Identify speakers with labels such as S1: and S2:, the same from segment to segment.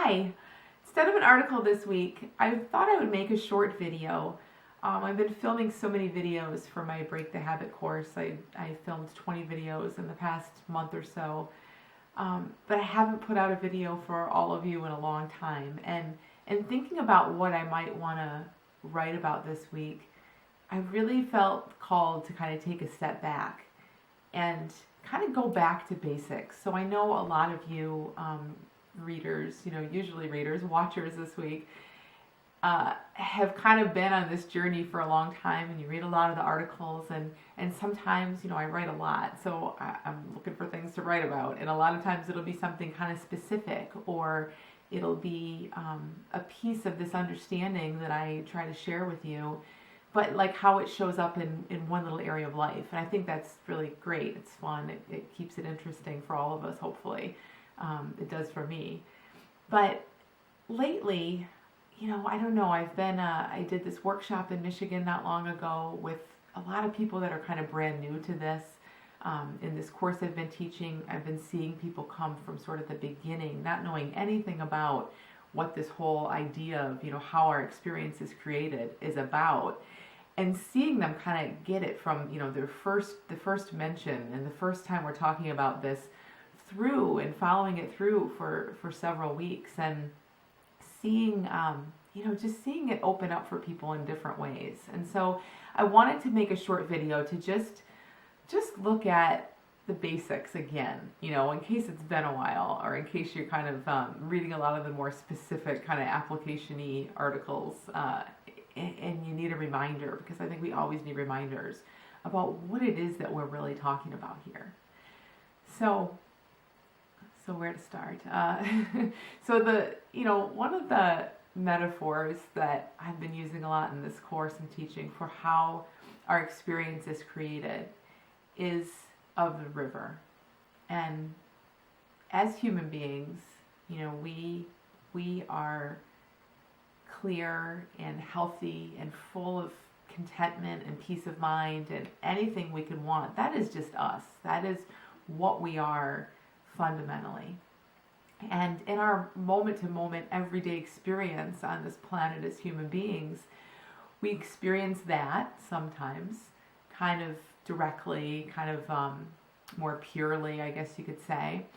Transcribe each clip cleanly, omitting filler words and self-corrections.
S1: Hi! Instead of an article this week, I thought I would make a short video. I've been filming so many videos for my Break the Habit course. I filmed 20 videos in the past month or so, but I haven't put out a video for all of you in a long time. And thinking about what I might want to write about this week, I really felt called to kind of take a step back and kind of go back to basics. So I know a lot of you readers, usually readers, watchers this week, have kind of been on this journey for a long time, and you read a lot of the articles, and sometimes, I write a lot, so I'm looking for things to write about, and a lot of times it'll be something kind of specific, or it'll be a piece of this understanding that I try to share with you, but like how it shows up in one little area of life. And I think that's really great. It's fun. It keeps it interesting for all of us, hopefully. It does for me. But lately, I don't know, I did this workshop in Michigan not long ago with a lot of people that are kind of brand new to this. In this course I've been teaching, I've been seeing people come from sort of the beginning, not knowing anything about what this whole idea of, how our experience is created is about. And seeing them kind of get it from, the first mention and the first time we're talking about this through and following it through for several weeks, and seeing, just seeing it open up for people in different ways. And so I wanted to make a short video to just look at the basics again, in case it's been a while, or in case you're kind of reading a lot of the more specific kind of application-y articles, and you need a reminder, because I think we always need reminders about what it is that we're really talking about here. So where to start? So one of the metaphors that I've been using a lot in this course and teaching for how our experience is created is of the river. And as human beings, we are clear and healthy and full of contentment and peace of mind and anything we could want. That is just us. That is what we are fundamentally. And in our moment-to-moment everyday experience on this planet as human beings, we experience that sometimes kind of directly, kind of more purely, I guess you could say.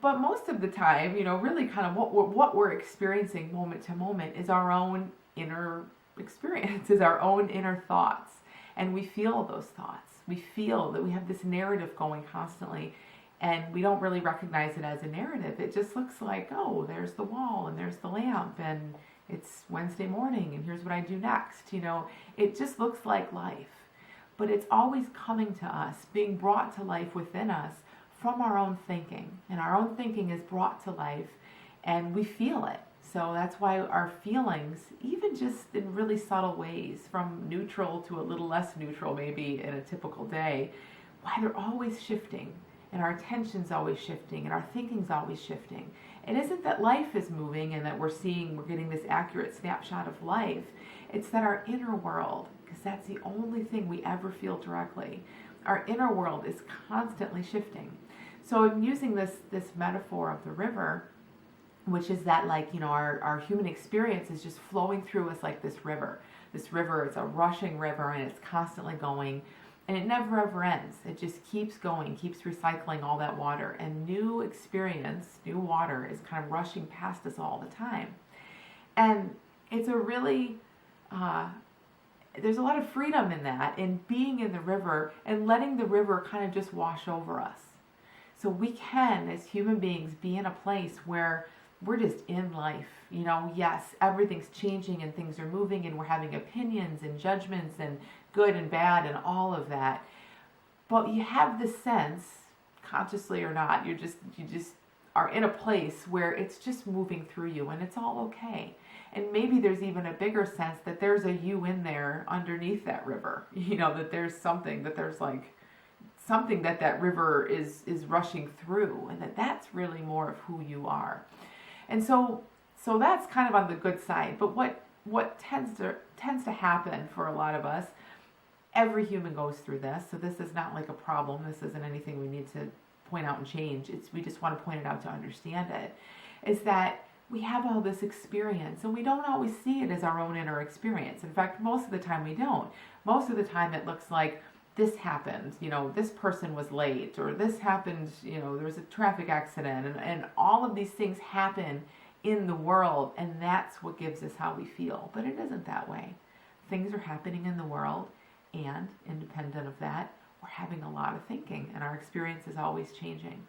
S1: But most of the time, really kind of what we're experiencing moment to moment is our own inner experience, is our own inner thoughts. And we feel those thoughts. We feel that we have this narrative going constantly, and we don't really recognize it as a narrative. It just looks like, oh, there's the wall, and there's the lamp, and it's Wednesday morning, and here's what I do next. It just looks like life. But it's always coming to us, being brought to life within us from our own thinking. And our own thinking is brought to life, and we feel it. So that's why our feelings, even just in really subtle ways, from neutral to a little less neutral maybe in a typical day, why they're always shifting, and our attention's always shifting, and our thinking's always shifting. It isn't that life is moving and that we're getting this accurate snapshot of life. It's that our inner world, because that's the only thing we ever feel directly, our inner world is constantly shifting. So I'm using this metaphor of the river, which is that our human experience is just flowing through us like this river. This river is a rushing river, and it's constantly going, and it never ever ends. It just keeps going, keeps recycling all that water, and new experience, new water is kind of rushing past us all the time. And it's a really, there's a lot of freedom in that, in being in the river and letting the river kind of just wash over us. So we can, as human beings, be in a place where we're just in life. Yes, everything's changing and things are moving, and we're having opinions and judgments and good and bad and all of that. But you have the sense, consciously or not, you just are in a place where it's just moving through you, and it's all okay. And maybe there's even a bigger sense that there's a you in there underneath that river. That there's something, that there's something that river is rushing through, and that's really more of who you are. And so that's kind of on the good side. But what tends to happen for a lot of us, every human goes through this, so this is not like a problem. This isn't anything we need to point out and change. We just want to point it out to understand it. Is that we have all this experience and we don't always see it as our own inner experience. In fact, most of the time we don't. Most of the time it looks like this happened, this person was late, or this happened, there was a traffic accident, and all of these things happen in the world, and that's what gives us how we feel. But it isn't that way. Things are happening in the world, and independent of that, we're having a lot of thinking, and our experience is always changing.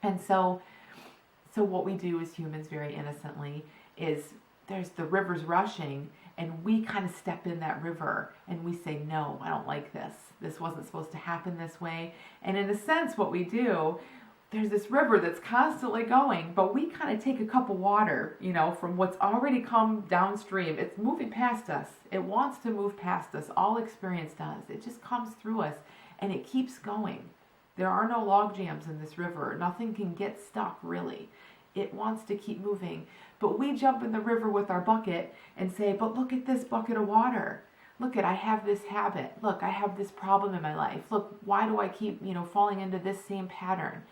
S1: And so what we do as humans very innocently is there's the river's rushing, and we kind of step in that river and we say, no, I don't like this. This wasn't supposed to happen this way. And in a sense, what we do, there's this river that's constantly going, but we kind of take a cup of water, from what's already come downstream. It's moving past us. It wants to move past us. All experience does. It just comes through us and it keeps going. There are no log jams in this river. Nothing can get stuck, really. It wants to keep moving. But we jump in the river with our bucket and say, but look at this bucket of water. Look I have this habit. Look, I have this problem in my life. Look, why do I keep, falling into this same pattern?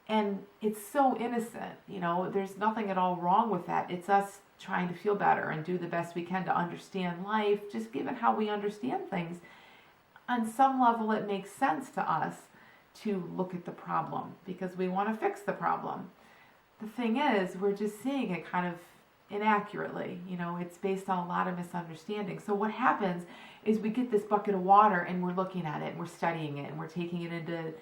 S1: And it's so innocent, there's nothing at all wrong with that. It's us trying to feel better and do the best we can to understand life, just given how we understand things. On some level, it makes sense to us to look at the problem because we want to fix the problem. The thing is, we're just seeing it kind of inaccurately. It's based on a lot of misunderstanding. So what happens is we get this bucket of water and we're looking at it and we're studying it and we're taking it into,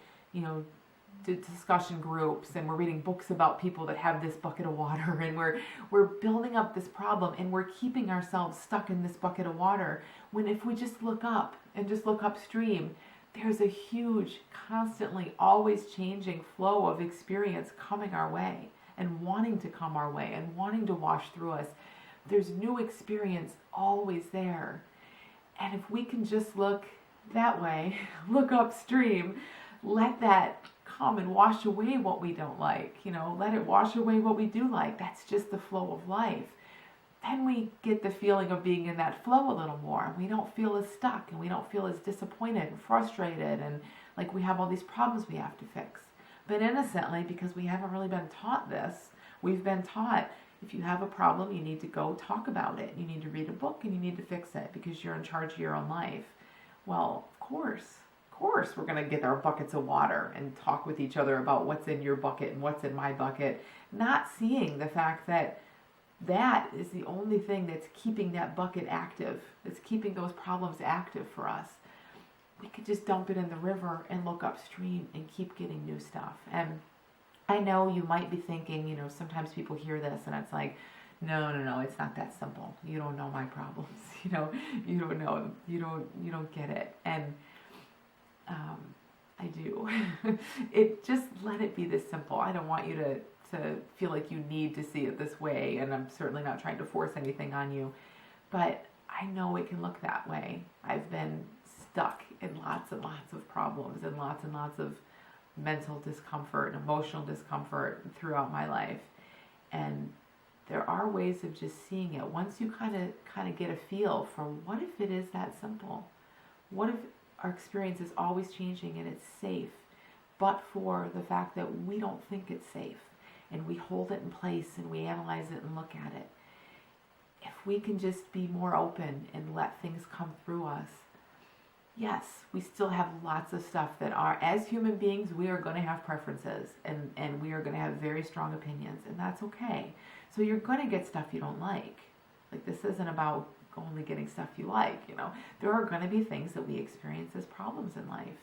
S1: discussion groups, and we're reading books about people that have this bucket of water, and we're building up this problem, and we're keeping ourselves stuck in this bucket of water, when if we just look up and just look upstream, there's a huge, constantly always changing flow of experience coming our way and wanting to come our way and wanting to wash through us. There's new experience always there. And if we can just look that way, look upstream, let that come and wash away what we don't like, let it wash away what we do like. That's just the flow of life. Then we get the feeling of being in that flow a little more. We don't feel as stuck, and we don't feel as disappointed and frustrated and like we have all these problems we have to fix. But innocently, because we haven't really been taught this, we've been taught if you have a problem, you need to go talk about it. You need to read a book and you need to fix it because you're in charge of your own life. Well, of course, we're going to get our buckets of water and talk with each other about what's in your bucket and what's in my bucket, not seeing the fact that that is the only thing that's keeping that bucket active. It's keeping those problems active for us. We could just dump it in the river and look upstream and keep getting new stuff. And I know you might be thinking, sometimes people hear this and it's like, no, it's not that simple. You don't know my problems. You don't know. You don't get it. And I do. Just let it be this simple. I don't want you to feel like you need to see it this way, and I'm certainly not trying to force anything on you, but I know it can look that way. I've been stuck in lots and lots of problems and lots of mental discomfort and emotional discomfort throughout my life, and there are ways of just seeing it. Once you kind of get a feel for what if it is that simple? What if our experience is always changing and it's safe, but for the fact that we don't think it's safe, and we hold it in place and we analyze it and look at it. If we can just be more open and let things come through us, yes, we still have lots of stuff that are, as human beings, we are going to have preferences and we are going to have very strong opinions, and that's okay. So you're going to get stuff you don't like. Like, this isn't about only getting stuff you like, There are going to be things that we experience as problems in life.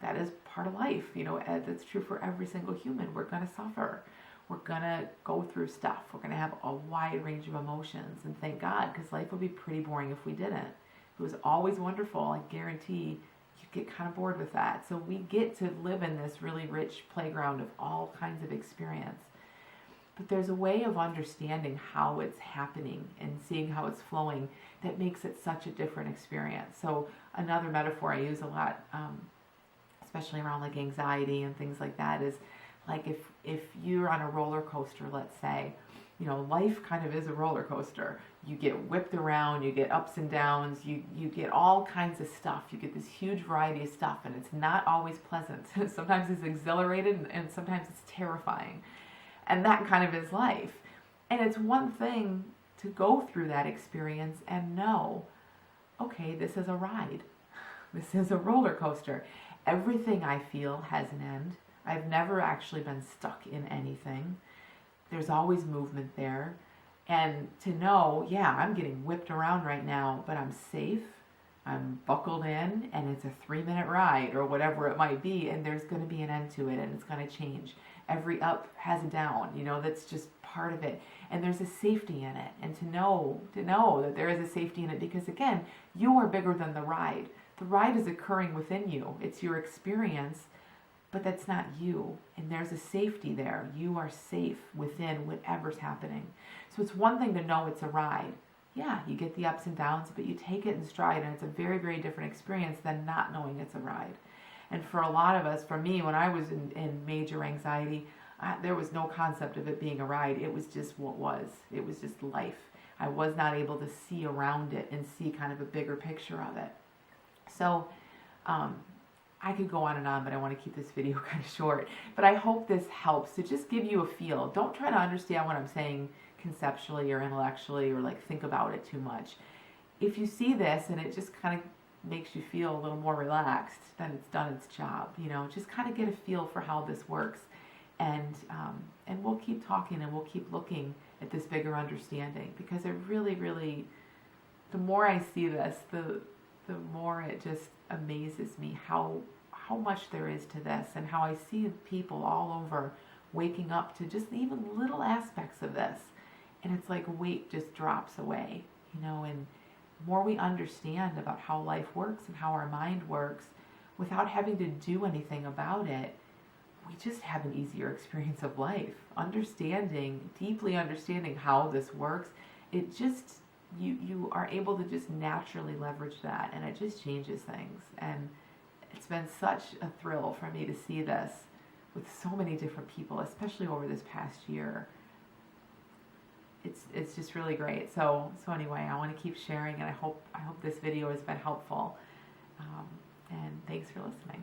S1: That is part of life, that's true for every single human. We're going to suffer. We're going to go through stuff. We're going to have a wide range of emotions, and thank God, because life would be pretty boring if we didn't. If it was always wonderful, I guarantee you'd get kind of bored with that. So we get to live in this really rich playground of all kinds of experience. But there's a way of understanding how it's happening and seeing how it's flowing that makes it such a different experience. So another metaphor I use a lot, especially around like anxiety and things like that, is Like if you're on a roller coaster, let's say, you know, life kind of is a roller coaster. You get whipped around, you get ups and downs, you get all kinds of stuff. You get this huge variety of stuff, and it's not always pleasant. Sometimes it's exhilarated, and sometimes it's terrifying. And that kind of is life. And it's one thing to go through that experience and know, okay, this is a ride. This is a roller coaster. Everything I feel has an end. I've never actually been stuck in anything. There's always movement there. And to know, yeah, I'm getting whipped around right now, but I'm safe, I'm buckled in, and it's a 3-minute ride or whatever it might be, and there's going to be an end to it, and it's going to change. Every up has a down, you know, that's just part of it. And there's a safety in it. And to know that there is a safety in it, because again, you are bigger than the ride. The ride is occurring within you. It's your experience, but that's not you. And there's a safety there. You are safe within whatever's happening. So it's one thing to know it's a ride. Yeah, you get the ups and downs, but you take it in stride, and it's a very, very different experience than not knowing it's a ride. And for a lot of us, for me, when I was in major anxiety, there was no concept of it being a ride. It was just what was. It was just life. I was not able to see around it and see kind of a bigger picture of it. So I could go on, but I want to keep this video kind of short. But I hope this helps to just give you a feel. Don't try to understand what I'm saying conceptually or intellectually or like think about it too much. If you see this and it just kind of makes you feel a little more relaxed, then it's done its job. You know, just kind of get a feel for how this works. And we'll keep talking and we'll keep looking at this bigger understanding, because it really, really, the more I see this, the more it just amazes me how much there is to this, and how I see people all over waking up to just even little aspects of this, and it's like weight just drops away, you know. And the more we understand about how life works and how our mind works without having to do anything about it, we just have an easier experience of life. Deeply understanding how this works, it just, you are able to just naturally leverage that, and it just changes things. And it's been such a thrill for me to see this with so many different people, especially over this past year. It's just really great. So anyway, I want to keep sharing, and I hope this video has been helpful. And thanks for listening.